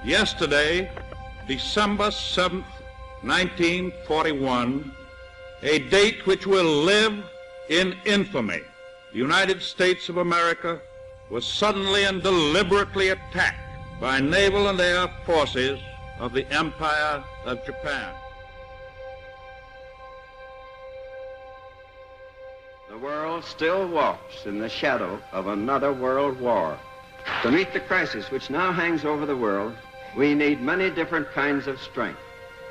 Yesterday, December 7th, 1941, a date which will live in infamy, the United States of America was suddenly and deliberately attacked by naval and air forces of the Empire of Japan. The world still walks in the shadow of another world war. To meet the crisis which now hangs over the world, we need many different kinds of strength: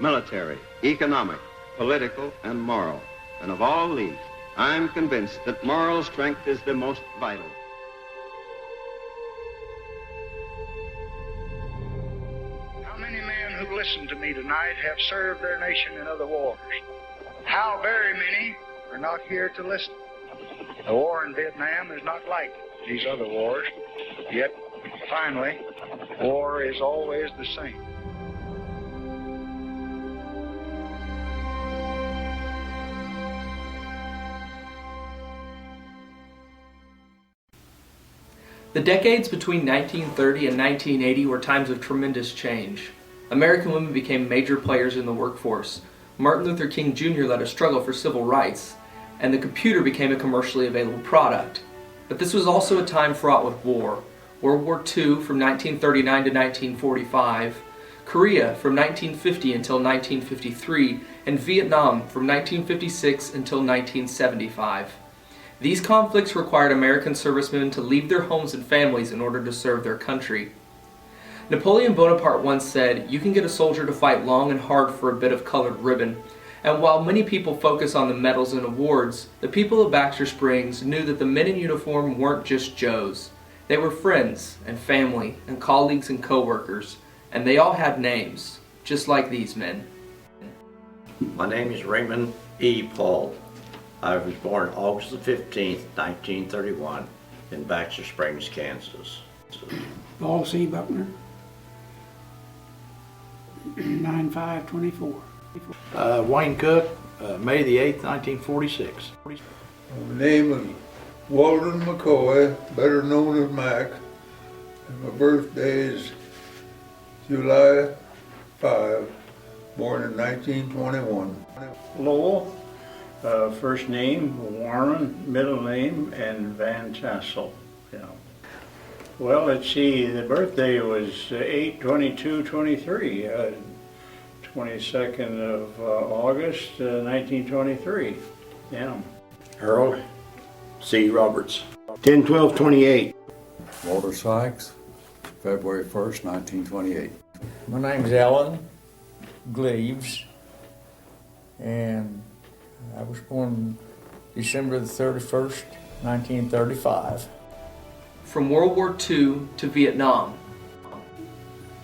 military, economic, political, and moral. And of all these, I'm convinced that moral strength is the most vital. How many men who listen to me tonight have served their nation in other wars? How very many are not here to listen? The war in Vietnam is not like these other wars, yet finally, war is always the same. The decades between 1930 and 1980 were times of tremendous change. American women became major players in the workforce. Martin Luther King Jr. led a struggle for civil rights, and the computer became a commercially available product. But this was also a time fraught with war. World War II from 1939 to 1945, Korea from 1950 until 1953, and Vietnam from 1956 until 1975. These conflicts required American servicemen to leave their homes and families in order to serve their country. Napoleon Bonaparte once said, "You can get a soldier to fight long and hard for a bit of colored ribbon." And while many people focus on the medals and awards, the people of Baxter Springs knew that the men in uniform weren't just Joes. They were friends and family and colleagues and co-workers, and they all had names, just like these men. My name is Raymond E. Paul. I was born August the 15th, 1931 in Baxter Springs, Kansas. Paul C. Buckner, 9/5/24. Wayne Cook, May the 8th, 1946. My name is Walden McCoy, better known as Mac, and my birthday is July 5, born in 1921. Lowell, first name Warren, middle name, and Van Tassel. Yeah. Well, let's see, the birthday was 8/22/23, 22nd of August, 1923. Yeah. Harold C. Roberts. 10/12/28. Walter Sykes, February 1st, 1928. My name's Alan Gleaves, and I was born December the 31st, 1935. From World War II to Vietnam.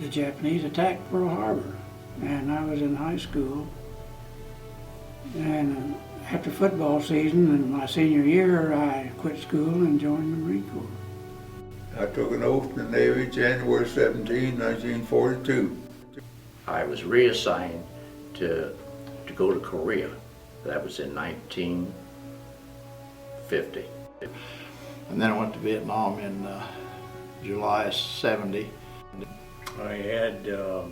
The Japanese attacked Pearl Harbor, and I was in high school. And after football season in my senior year, I quit school and joined the Marine Corps. I took an oath in the Navy January 17, 1942. I was reassigned to go to Korea. That was in 1950. And then I went to Vietnam in July '70. I had a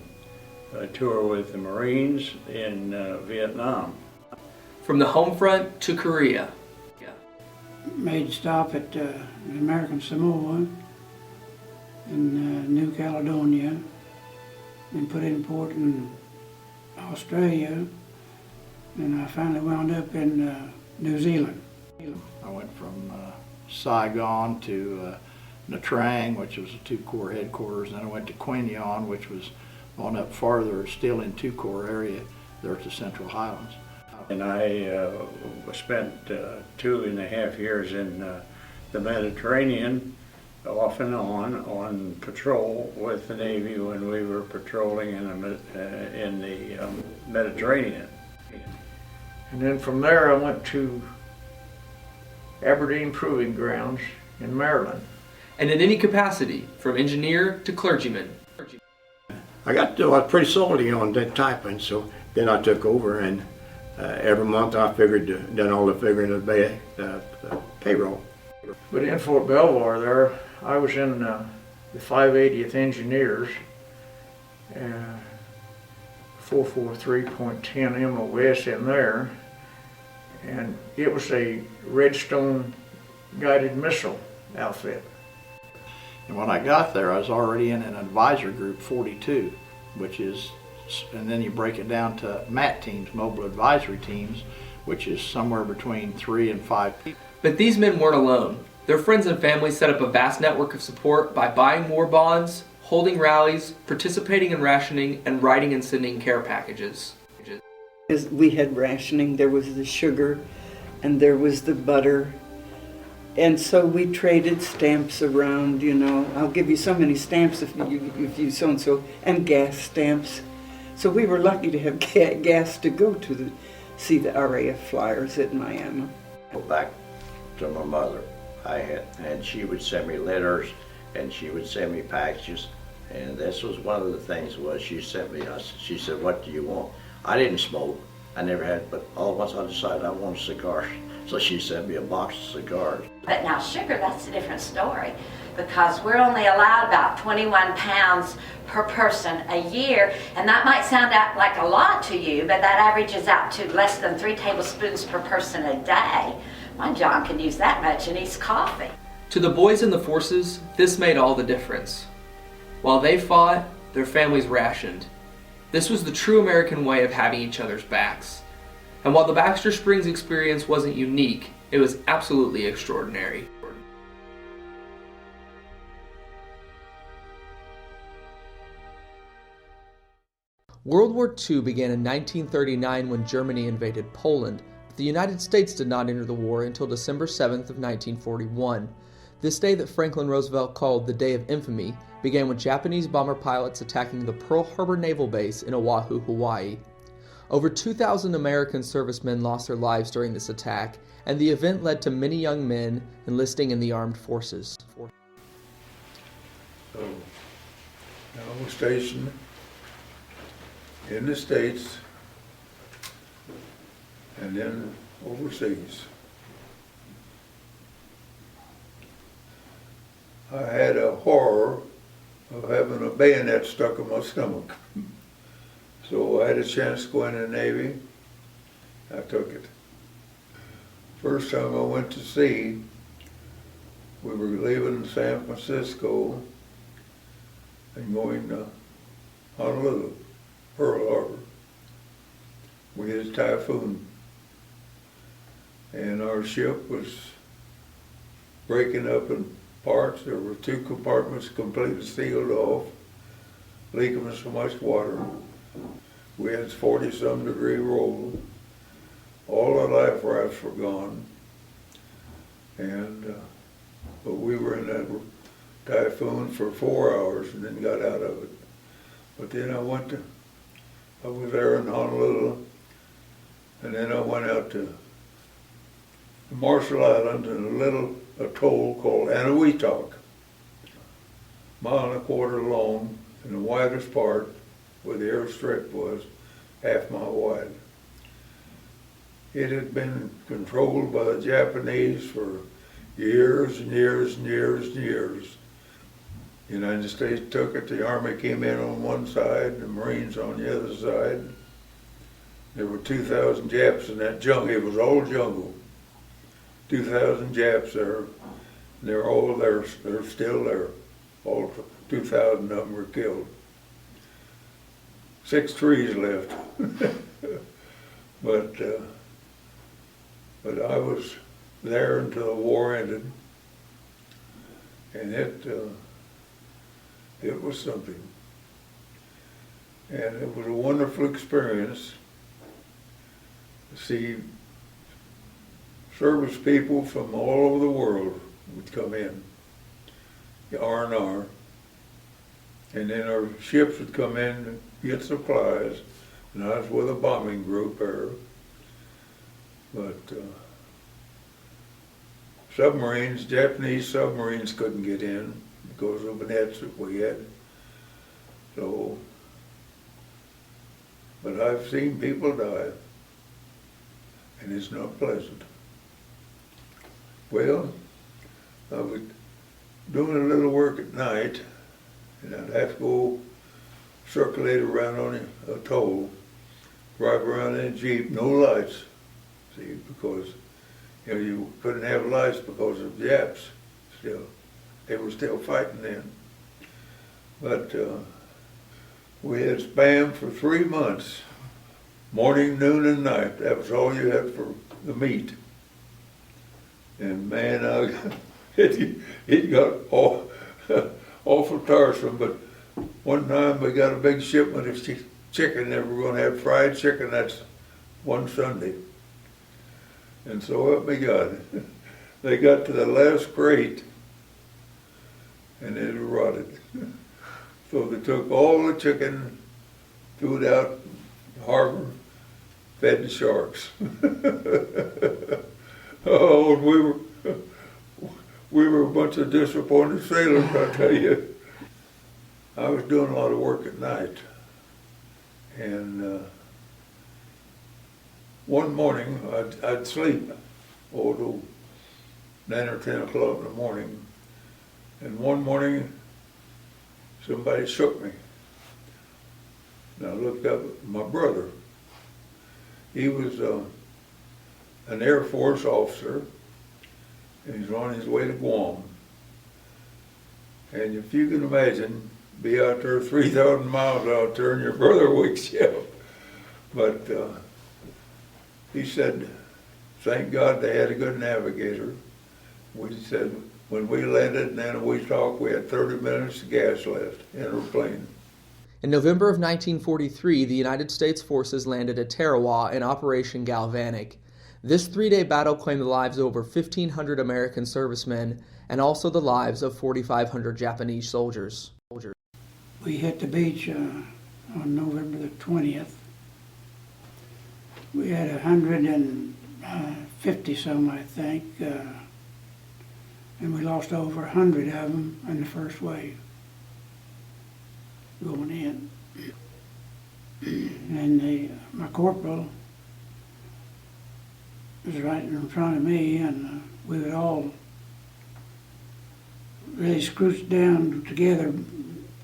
tour with the Marines in Vietnam. From the home front to Korea. Made a stop at American Samoa in New Caledonia, and put in port in Australia, and I finally wound up in New Zealand. I went from Saigon to Nha Trang, which was a 2-Corps headquarters, and then I went to Quy Nhon, which was on up farther, still in 2-Corps area, there at the Central Highlands. And I spent 2.5 years in the Mediterranean, off and on patrol with the Navy when we were patrolling in the Mediterranean. And then from there I went to Aberdeen Proving Grounds in Maryland. And in any capacity, from engineer to clergyman. I was pretty solid on that typing, so then I took over, and every month I done all the figuring of the payroll. But in Fort Belvoir there, I was in the 580th Engineers, 443.10 MOS in there, and it was a Redstone guided missile outfit. And when I got there, I was already in an advisor group 42, which is, and then you break it down to MAT teams, mobile advisory teams, which is somewhere between 3 and 5 people. But these men weren't alone. Their friends and family set up a vast network of support by buying war bonds, holding rallies, participating in rationing, and writing and sending care packages. We had rationing, there was the sugar, and there was the butter. And so we traded stamps around, you know. I'll give you so many stamps if you so-and-so, and gas stamps. So we were lucky to have gas to go to see the RAF flyers at Miami. Go back to my mother. And she would send me letters, and she would send me packages. And this was one of the things was she sent me, she said, what do you want? I didn't smoke, I never had, but all at once I decided I wanted cigars. So she sent me a box of cigars. But now sugar, that's a different story, because we're only allowed about 21 pounds per person a year, and that might sound like a lot to you, but that averages out to less than 3 tablespoons per person a day. My John can use that much in his coffee. To the boys in the forces, this made all the difference. While they fought, their families rationed. This was the true American way of having each other's backs. And while the Baxter Springs experience wasn't unique, it was absolutely extraordinary. World War II began in 1939 when Germany invaded Poland. The United States did not enter the war until December 7th of 1941. This day that Franklin Roosevelt called the Day of Infamy began with Japanese bomber pilots attacking the Pearl Harbor Naval Base in Oahu, Hawaii. Over 2,000 American servicemen lost their lives during this attack, and the event led to many young men enlisting in the armed forces. So now we're stationed in the States and then overseas. I had a horror of having a bayonet stuck in my stomach. So I had a chance to go in the Navy. I took it. First time I went to sea, we were leaving San Francisco and going to Honolulu, Pearl Harbor. We had a typhoon, and our ship was breaking up in parts. There were 2 compartments completely sealed off, leaking so much water. We had 40-some degree roll. All the life rafts were gone, and but we were in that typhoon for 4 hours and then got out of it. But then I was there in Honolulu, and then I went out to Marshall Islands in a little atoll called Eniwetok, 1.25 miles long, and the widest part where the airstrip was, 1/2 mile wide. It had been controlled by the Japanese for years and years and years and years. The United States took it, the Army came in on one side, the Marines on the other side. There were 2,000 Japs in that jungle. It was all jungle. 2,000 Japs there. They're all there. They're still there. All 2,000 of them were killed. 6 trees left. But I was there until the war ended, and it was something. And it was a wonderful experience to see service people from all over the world would come in, the R&R, and then our ships would come in to get supplies, and I was with a bombing group there. But submarines, Japanese submarines couldn't get in because of the nets that we had. So, but I've seen people die, and it's not pleasant. Well, I was doing a little work at night, and I'd have to go circulate around on a atoll, drive around in a Jeep, no lights, see, because you couldn't have lights because of the Japs still. They were still fighting then. But we had Spam for 3 months, morning, noon, and night. That was all you had for the meat. And man, it got awful tiresome, but one time we got a big shipment of chicken. They were going to have fried chicken. That's one Sunday. And so help me God, they got to the last crate and it rotted. So they took all the chicken, threw it out the harbor, fed the sharks. Oh, and we were a bunch of disappointed sailors, I tell you. I was doing a lot of work at night, and one morning I'd sleep till 9 or 10 o'clock in the morning, and one morning somebody shook me. And I looked up at my brother. He was an Air Force officer, and he's on his way to Guam. And if you can imagine, be out there 3,000 miles out there and your brother wakes you up. But he said, thank God they had a good navigator. We said, when we landed and then we talked, we had 30 minutes of gas left in our plane. In November of 1943, the United States forces landed at Tarawa in Operation Galvanic. This 3-day battle claimed the lives of over 1,500 American servicemen and also the lives of 4,500 Japanese soldiers. We hit the beach on November the 20th. We had 150 some, I think, and we lost over 100 of them in the first wave going in. And my corporal was right in front of me, and we would all really scrooched down together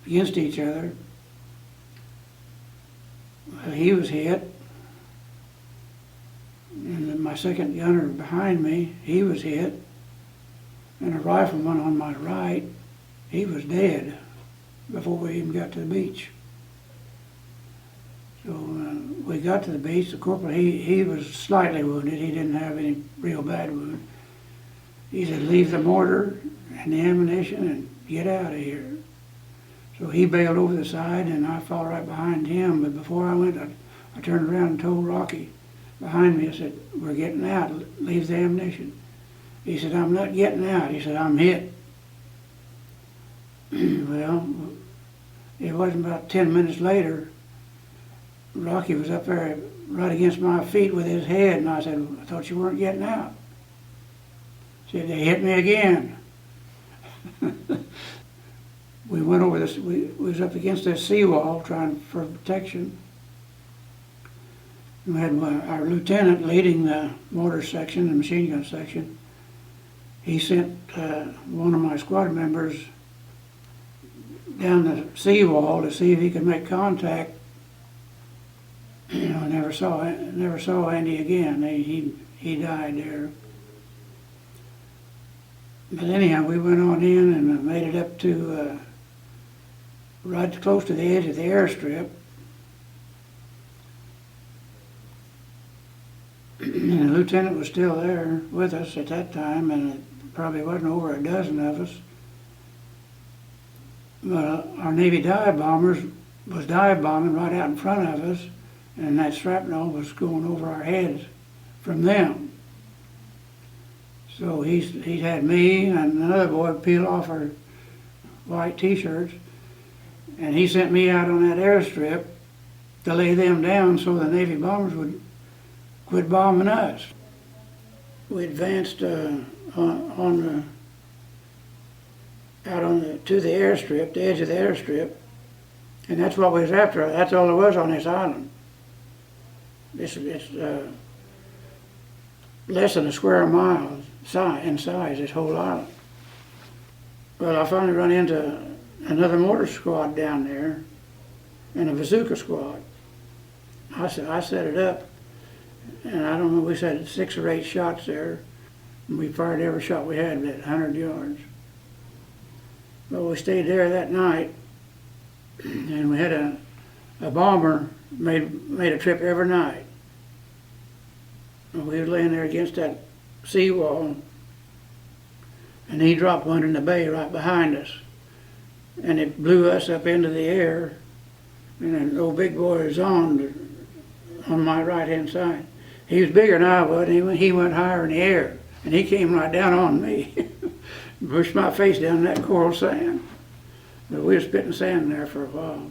against each other. Well, he was hit, and then my second gunner behind me, he was hit, and a rifleman on my right, he was dead before we even got to the beach. So we got to the beach. The corporal, he was slightly wounded. He didn't have any real bad wound. He said, leave the mortar and the ammunition and get out of here. So he bailed over the side, and I followed right behind him. But before I went, I turned around and told Rocky behind me, I said, we're getting out, leave the ammunition. He said, I'm not getting out. He said, I'm hit. Well, it wasn't about 10 minutes later, Rocky was up there right against my feet with his head, and I said, I thought you weren't getting out. He said, they hit me again. We went over this, we was up against this seawall trying for protection. We had our lieutenant leading the mortar section, the machine gun section. He sent one of my squad members down the seawall to see if he could make contact. You know, I never saw Andy again. He died there. But anyhow, we went on in and made it up to right close to the edge of the airstrip. And the lieutenant was still there with us at that time, and it probably wasn't over a dozen of us. But our Navy dive bombers was dive bombing right out in front of us, and that shrapnel was going over our heads from them. So he had me and another boy peel off our white T-shirts, and he sent me out on that airstrip to lay them down so the Navy bombers would quit bombing us. We advanced to the airstrip, the edge of the airstrip, and that's what we was after. That's all there was on this island. It's less than a square mile in size, this whole island. Well, I finally run into another mortar squad down there, and a bazooka squad. I set it up, and I don't know, we had 6 or 8 shots there, and we fired every shot we had at 100 yards. But we stayed there that night, and we had a bomber made a trip every night. And we were laying there against that seawall, and he dropped one in the bay right behind us, and it blew us up into the air. And an old big boy was on my right-hand side. He was bigger than I was, and he went higher in the air, and he came right down on me. Pushed my face down in that coral sand. But we were spitting sand there for a while.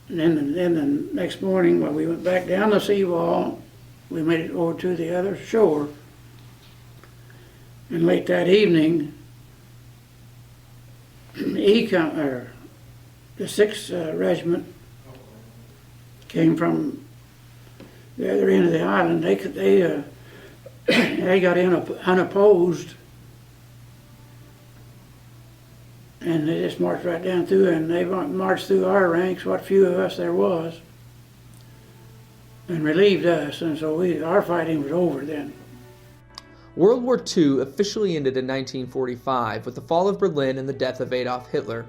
And then the next morning, when we went back down the seawall, we made it over to the other shore. And late that evening, the 6th Regiment came from the other end of the island. They got in unopposed, and they just marched right down through, and they marched through our ranks, what few of us there was, and relieved us, and so our fighting was over then. World War II officially ended in 1945 with the fall of Berlin and the death of Adolf Hitler.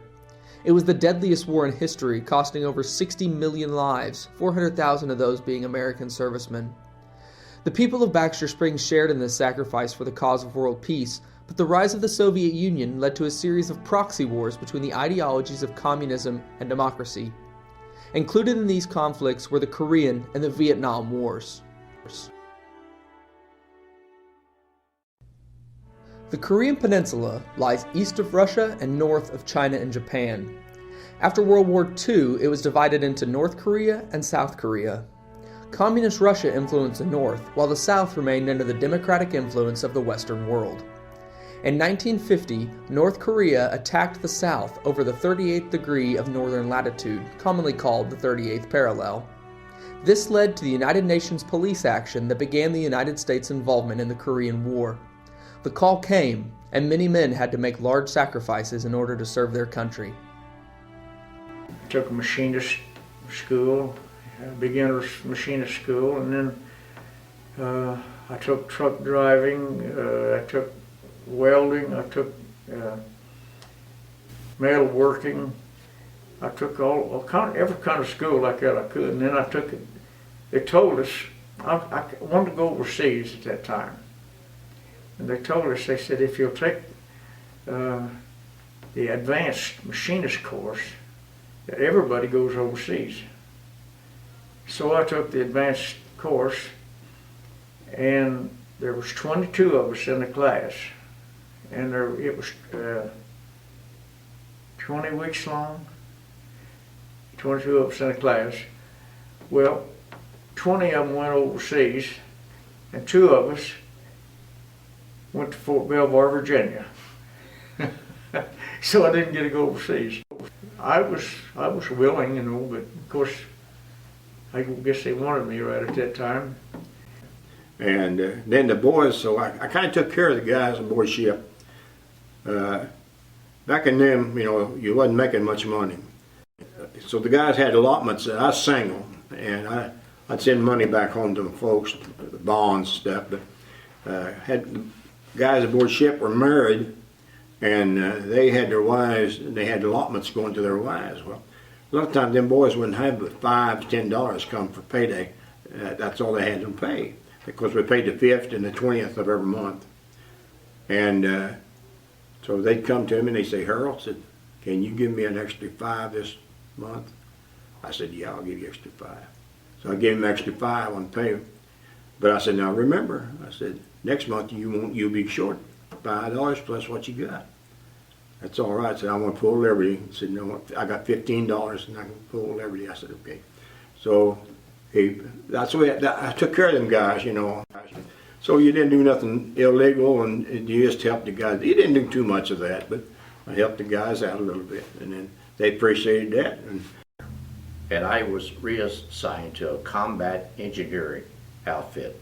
It was the deadliest war in history, costing over 60 million lives, 400,000 of those being American servicemen. The people of Baxter Springs shared in this sacrifice for the cause of world peace, but the rise of the Soviet Union led to a series of proxy wars between the ideologies of communism and democracy. Included in these conflicts were the Korean and the Vietnam Wars. The Korean Peninsula lies east of Russia and north of China and Japan. After World War II, it was divided into North Korea and South Korea. Communist Russia influenced the north, while the south remained under the democratic influence of the Western world. In 1950, North Korea attacked the south over the 38th degree of northern latitude, commonly called the 38th parallel. This led to the United Nations police action that began the United States' involvement in the Korean War. The call came, and many men had to make large sacrifices in order to serve their country. I took a machinist school, beginner's machinist school, and then I took truck driving, I took welding, I took metal working, I took every kind of school like that I could, and then I took it. They told us, I wanted to go overseas at that time, and they told us, they said, if you'll take the advanced machinist course, that everybody goes overseas. So I took the advanced course, and there was 22 of us in the class, and it was 20 weeks long, 22 of us in the class. Well, 20 of them went overseas, and 2 of us went to Fort Belvoir, Virginia. So I didn't get to go overseas. I was willing, you know, but of course, I guess they wanted me right at that time. And then the boys, so I kind of took care of the guys aboard ship. Back in them, you know, you wasn't making much money. So the guys had allotments. I was single, and I'd send money back home to the folks, the bonds stuff. But had guys aboard ship were married, and they had their wives, and they had allotments going to their wives. Well, a lot of times them boys wouldn't have but $5 to $10 come for payday. That's all they had to pay, because we paid the 5th and the 20th of every month. And so they'd come to him and they'd say, Harold, said, can you give me an extra $5 this month? I said, yeah, I'll give you extra $5. So I gave him extra $5 on pay. But I said, now remember, I said, next month you'll be short $5 plus what you got. That's all right. I said, I want to pull Liberty. He said, no, I got $15 and I can pull Liberty. I said, okay. So that's the way I took care of them guys, you know. So you didn't do nothing illegal, and you just helped the guys. You didn't do too much of that, but I helped the guys out a little bit, and then they appreciated that. And I was reassigned to a combat engineering outfit.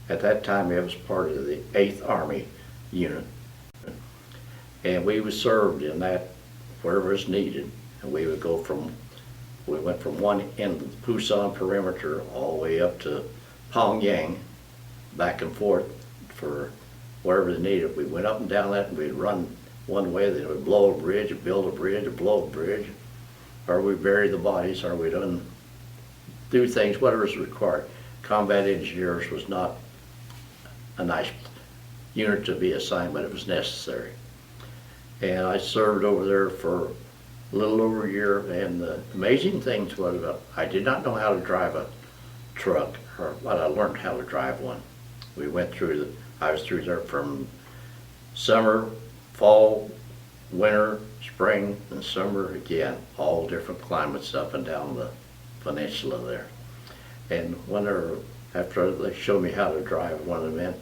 At that time, I was part of the 8th Army unit. And we was served in that wherever it's needed. And we would go we went from one end of the Pusan perimeter all the way up to Pyongyang, back and forth for wherever they needed. We went up and down that, and we'd run one way, then we'd blow a bridge, or build a bridge, or blow a bridge, or we bury the bodies, or we do things, whatever is required. Combat engineers was not a nice unit to be assigned, but it was necessary. And I served over there for a little over a year, and the amazing things was I did not know how to drive a truck, but I learned how to drive one. We went through I was through there from summer, fall, winter, spring, and summer again, all different climates up and down the peninsula there. And after they showed me how to drive, one of the men,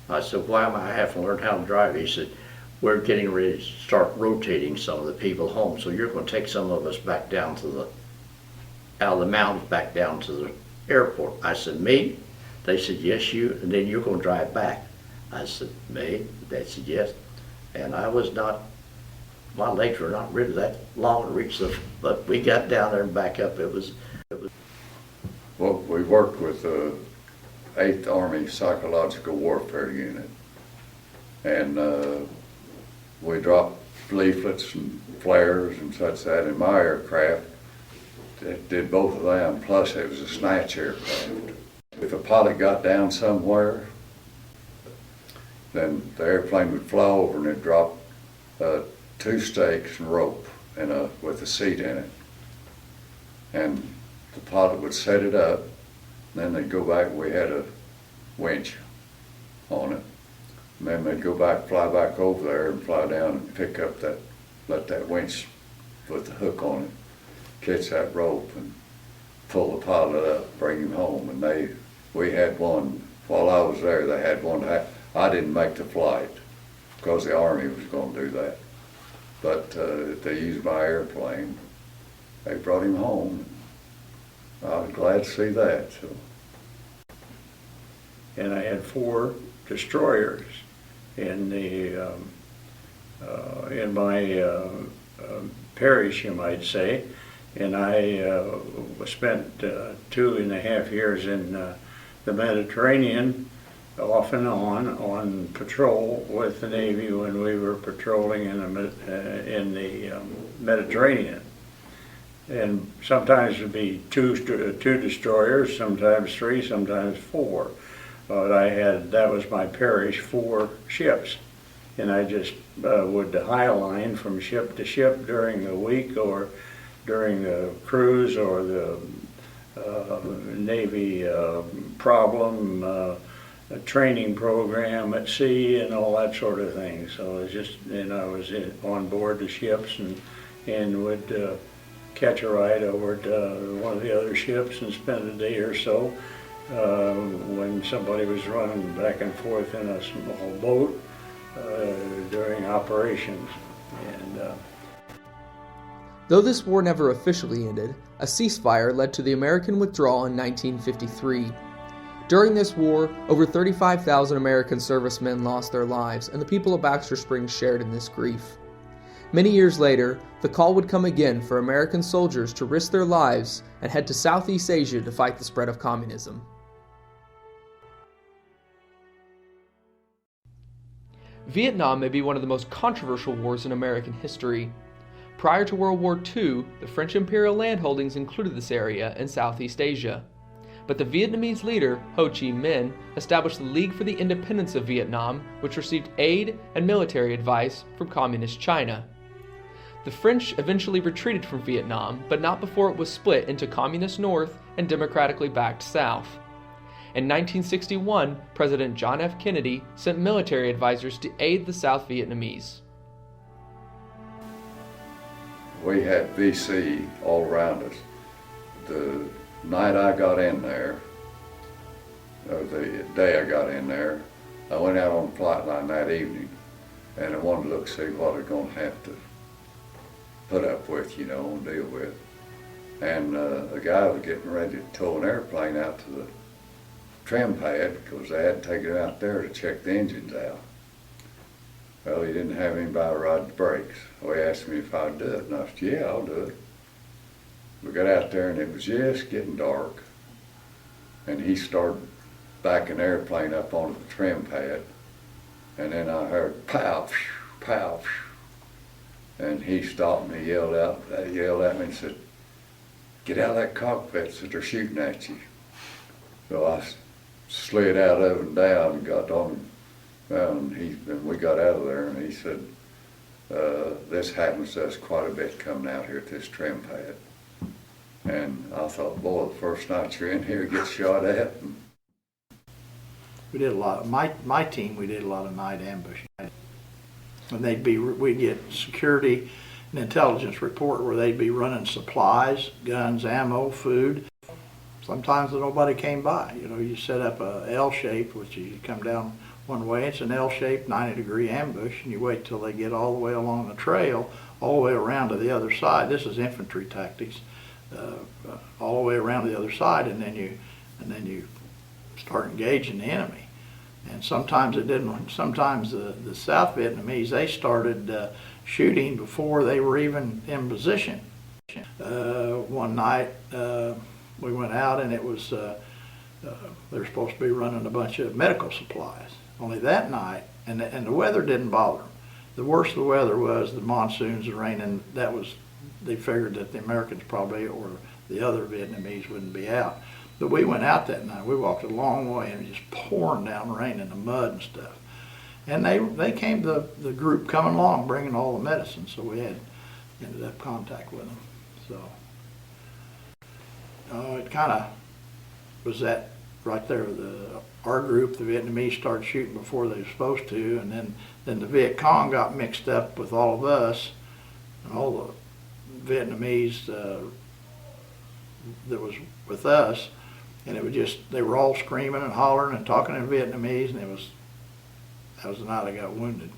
I said, why am I having to learn how to drive? He said, we're getting ready to start rotating some of the people home, so you're going to take some of us back down out of the mountains back down to the airport. I said, me? They said, yes, you, and then you're going to drive back. I said, me? They said, yes. And my legs were not really that long to reach but we got down there and back up. It was. Well, we worked with the 8th Army Psychological Warfare Unit, and we dropped leaflets and flares and such that in my aircraft. It did both of them, plus it was a snatch aircraft. If a pilot got down somewhere, then the airplane would fly over and it'd drop 2 stakes and rope with a seat in it. And the pilot would set it up, and then they'd go back, we had a winch on it. And then they'd go back, fly back over there and fly down and pick up let that winch with the hook on it, catch that rope and pull the pilot up, bring him home. And we had one, while I was there, they had one. I didn't make the flight because the Army was going to do that. But they used my airplane. They brought him home. I was glad to see that. So. And I had 4 destroyers in my parish, you might say, and I spent 2.5 years in the Mediterranean, off and on patrol with the Navy when we were patrolling in the Mediterranean. And sometimes it'd be two destroyers, sometimes 3, sometimes 4. But that was my parish, 4 ships. And I just would high line from ship to ship during the week or during the cruise or the Navy problem, training program at sea and all that sort of thing. So it was just, I was on board the ships and would catch a ride over to one of the other ships and spend a day or so when somebody was running back and forth in a small boat during operations. And though this war never officially ended, a ceasefire led to the American withdrawal in 1953. During this war, over 35,000 American servicemen lost their lives, and the people of Baxter Springs shared in this grief. Many years later, the call would come again for American soldiers to risk their lives and head to Southeast Asia to fight the spread of communism. Vietnam may be one of the most controversial wars in American history. Prior to World War II, the French imperial landholdings included this area in Southeast Asia. But the Vietnamese leader, Ho Chi Minh, established the League for the Independence of Vietnam, which received aid and military advice from Communist China. The French eventually retreated from Vietnam, but not before it was split into Communist North and democratically backed South. In 1961, President John F. Kennedy sent military advisors to aid the South Vietnamese. We had VC all around us. The night I got in there, or the day I got in there, I went out on flight line that evening, and I wanted to look see what I was going to have to put up with, and deal with. And the guy was getting ready to tow an airplane out to the trim pad because they had taken it out there to check the engines out. Well, he didn't have anybody ride the brakes. So he asked me if I'd do it, and I said, yeah, I'll do it. we got out there and it was just getting dark. And he started backing the airplane up onto the trim pad. And then I heard pow, phew, pow, phew. And he stopped and he yelled at me and said, "Get out of that cockpit," said, "they're shooting at you." So I slid out of it and down and got on, and we got out of there, and he said, "This happens to us quite a bit coming out here at this trim pad." And I thought, boy, the first night you're in here, get shot at. We did a lot of, my team, we did a lot of night ambushing. And we'd get security and intelligence report where they'd be running supplies, guns, ammo, food. Sometimes nobody came by. You know, you set up a L shape, which you come down one way, it's an L-shaped 90-degree ambush, and you wait till they get all the way along the trail, all the way around to the other side. This is infantry tactics, all the way around to the other side, and then you start engaging the enemy. And sometimes it didn't. Sometimes the South Vietnamese, they started shooting before they were even in position. One night we went out, and it was they were supposed to be running a bunch of medical supplies. Only that night, and the weather didn't bother them. The worse the weather was, the monsoons, the rain, and that was, they figured that the Americans probably, or the other Vietnamese, wouldn't be out. But we went out that night. We walked a long way, and it was just pouring down rain in the mud and stuff. And they came, the group coming along, bringing all the medicine, so we ended up contact with them. So it kind of was that right there. Our group, the Vietnamese, started shooting before they were supposed to, and then the Viet Cong got mixed up with all of us, and all the Vietnamese that was with us, and it was just, they were all screaming and hollering and talking in Vietnamese, and that was the night I got wounded.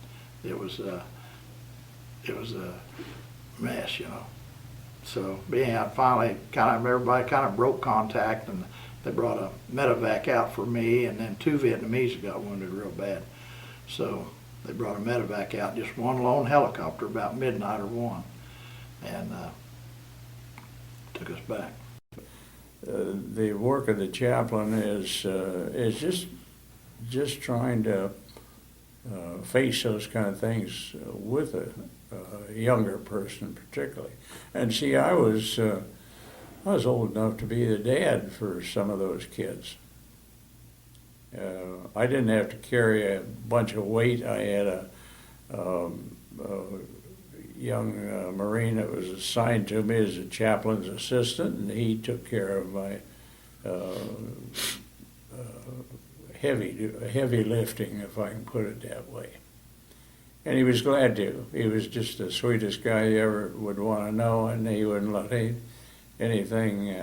It was a mess, you know. So being out, finally, everybody kind of broke contact, and they brought a medevac out for me, and then 2 Vietnamese got wounded real bad. So they brought a medevac out, just one lone helicopter, about midnight or 1, and took us back. The work of the chaplain is just trying to face those kind of things with a younger person, particularly. And see, I was old enough to be the dad for some of those kids. I didn't have to carry a bunch of weight. I had a young Marine that was assigned to me as a chaplain's assistant, and he took care of my heavy lifting, if I can put it that way. And he was glad to. He was just the sweetest guy you ever would want to know, and he wouldn't let anything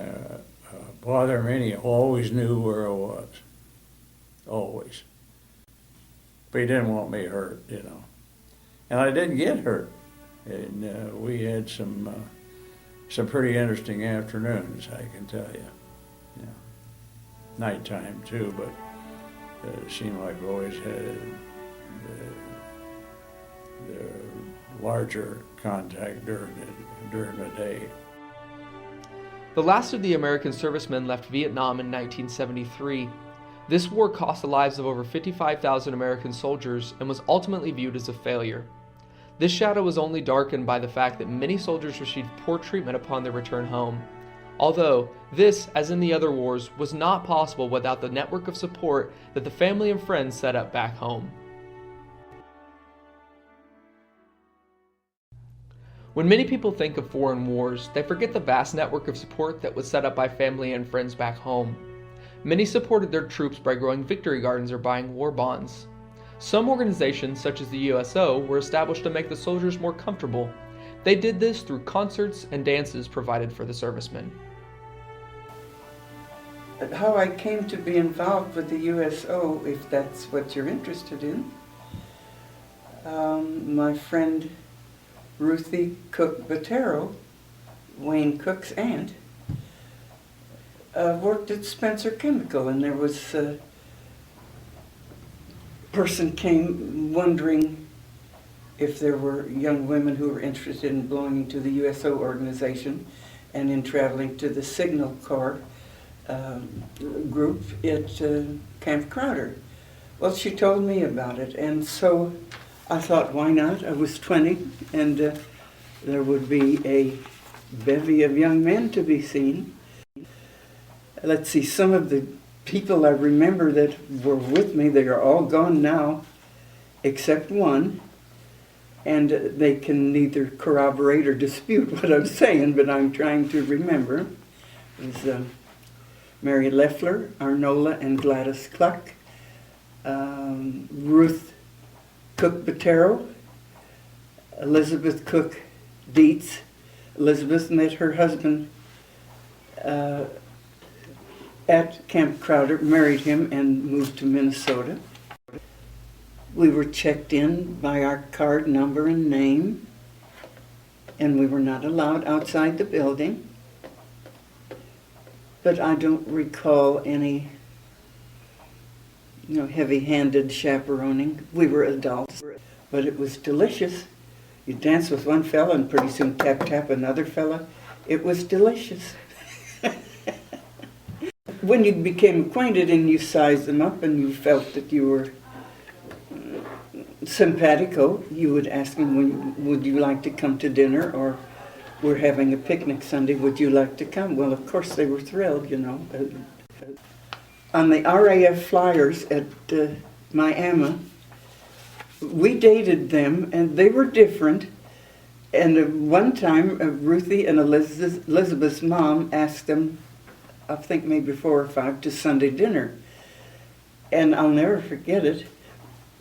bother me, and he always knew where I was. Always. But he didn't want me hurt, you know. And I didn't get hurt. And we had some pretty interesting afternoons, I can tell you. Yeah. Nighttime too, but it seemed like we always had the larger contact during the day. The last of the American servicemen left Vietnam in 1973. This war cost the lives of over 55,000 American soldiers and was ultimately viewed as a failure. This shadow was only darkened by the fact that many soldiers received poor treatment upon their return home. Although this, as in the other wars, was not possible without the network of support that the family and friends set up back home. When many people think of foreign wars, they forget the vast network of support that was set up by family and friends back home. Many supported their troops by growing victory gardens or buying war bonds. Some organizations, such as the USO, were established to make the soldiers more comfortable. They did this through concerts and dances provided for the servicemen. How I came to be involved with the USO, if that's what you're interested in, my friend Ruthie Cook Botero, Wayne Cook's aunt, worked at Spencer Chemical, and there was a person came wondering if there were young women who were interested in belonging to the USO organization, and in traveling to the Signal Corps group at Camp Crowder. Well, she told me about it, and so I thought, why not? I was 20, and there would be a bevy of young men to be seen. Let's see, some of the people I remember that were with me, they are all gone now, except one, and they can neither corroborate or dispute what I'm saying, but I'm trying to remember. It was Mary Leffler, Arnola and Gladys Cluck, Ruth Cook Botero, Elizabeth Cook Dietz. Elizabeth met her husband at Camp Crowder, married him, and moved to Minnesota. We were checked in by our card number and name, and we were not allowed outside the building. But I don't recall any, heavy-handed chaperoning. We were adults, but it was delicious. You dance with one fella and pretty soon tap another fella. It was delicious. When you became acquainted and you sized them up and you felt that you were simpatico, you would ask them, would you like to come to dinner, or we're having a picnic Sunday, would you like to come? Well, of course they were thrilled, On the RAF flyers at Miami, we dated them, and they were different. And one time, Ruthie and Elizabeth's mom asked them, I think maybe 4 or 5, to Sunday dinner. And I'll never forget it.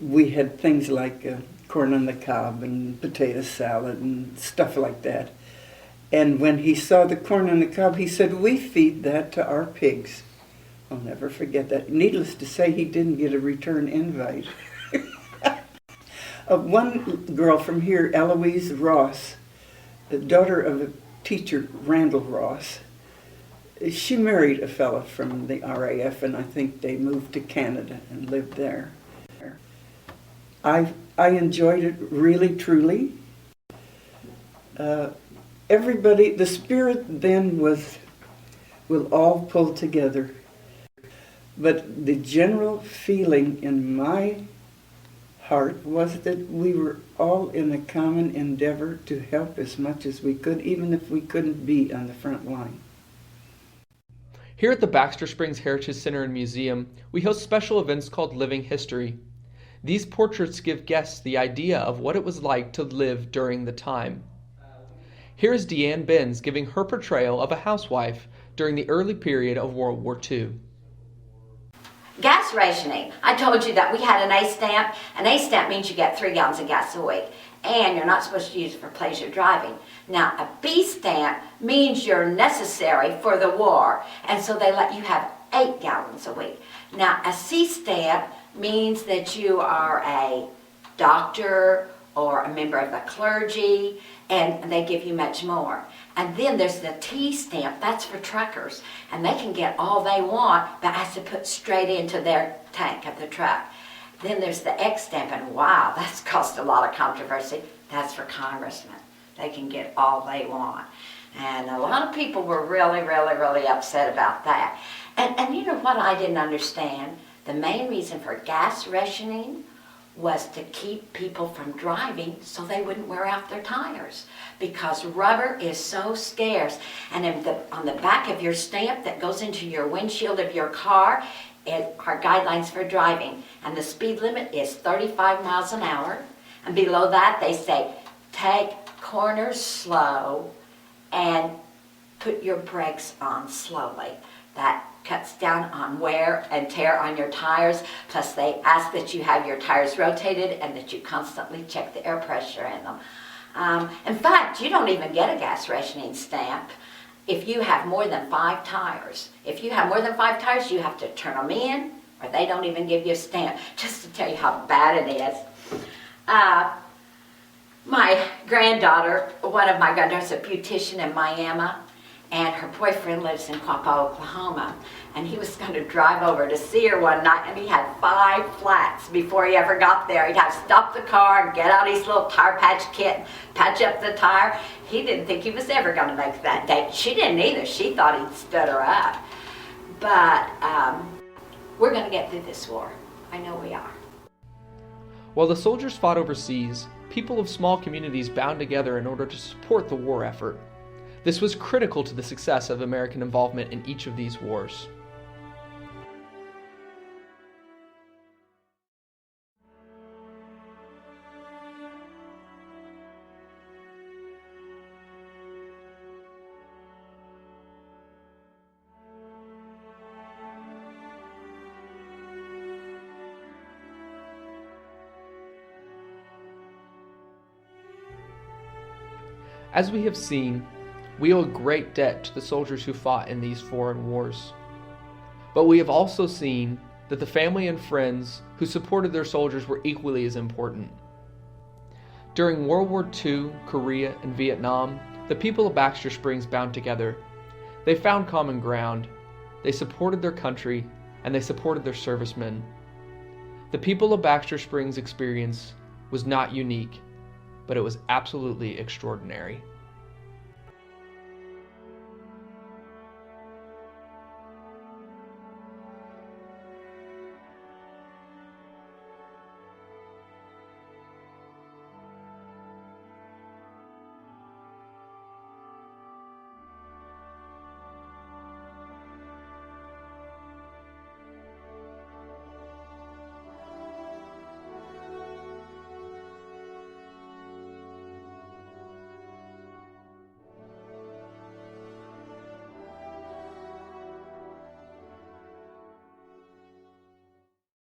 We had things like corn on the cob and potato salad and stuff like that. And when he saw the corn on the cob, he said, we feed that to our pigs. I'll never forget that. Needless to say, he didn't get a return invite. One girl from here, Eloise Ross, the daughter of a teacher, Randall Ross, she married a fellow from the RAF, and I think they moved to Canada and lived there. I enjoyed it really, truly. Everybody, the spirit then will all pull together. But the general feeling in my heart was that we were all in a common endeavor to help as much as we could, even if we couldn't be on the front line. Here at the Baxter Springs Heritage Center and Museum, we host special events called Living History. These portraits give guests the idea of what it was like to live during the time. Here is Deanne Benz giving her portrayal of a housewife during the early period of World War II. Gas rationing. I told you that we had an A stamp. An A stamp means you get 3 gallons of gas a week, and you're not supposed to use it for pleasure driving. Now, a B stamp means you're necessary for the war, and so they let you have 8 gallons a week. Now, a C stamp means that you are a doctor or a member of the clergy, and they give you much more. And then there's the T stamp, that's for truckers, and they can get all they want, but has to put straight into their tank of the truck. Then there's the X stamp, and wow, that's caused a lot of controversy. That's for congressmen. They can get all they want. And a lot of people were really, really, really upset about that. And you know what I didn't understand? The main reason for gas rationing was to keep people from driving so they wouldn't wear out their tires, because rubber is so scarce. And on the back of your stamp that goes into your windshield of your car are guidelines for driving, and the speed limit is 35 miles an hour, and below that they say take corners slow and put your brakes on slowly. That cuts down on wear and tear on your tires. Plus they ask that you have your tires rotated and that you constantly check the air pressure in them. In fact, you don't even get a gas rationing stamp if you have more than 5 tires. If you have more than 5 tires, you have to turn them in, or they don't even give you a stamp, just to tell you how bad it is. My granddaughter, one of my granddaughters, a beautician in Miami, and her boyfriend lives in Quapaw, Oklahoma, and he was going to drive over to see her one night, and he had 5 flats before he ever got there. He'd have to stop the car and get out his little tire patch kit, patch up the tire. He didn't think he was ever going to make that date. She didn't either. She thought he'd stood her up. But we're going to get through this war. I know we are. While the soldiers fought overseas, people of small communities bound together in order to support the war effort. This was critical to the success of American involvement in each of these wars. As we have seen, we owe a great debt to the soldiers who fought in these foreign wars. But we have also seen that the family and friends who supported their soldiers were equally as important. During World War II, Korea, and Vietnam, the people of Baxter Springs bound together. They found common ground, they supported their country, and they supported their servicemen. The people of Baxter Springs' experience was not unique, but it was absolutely extraordinary.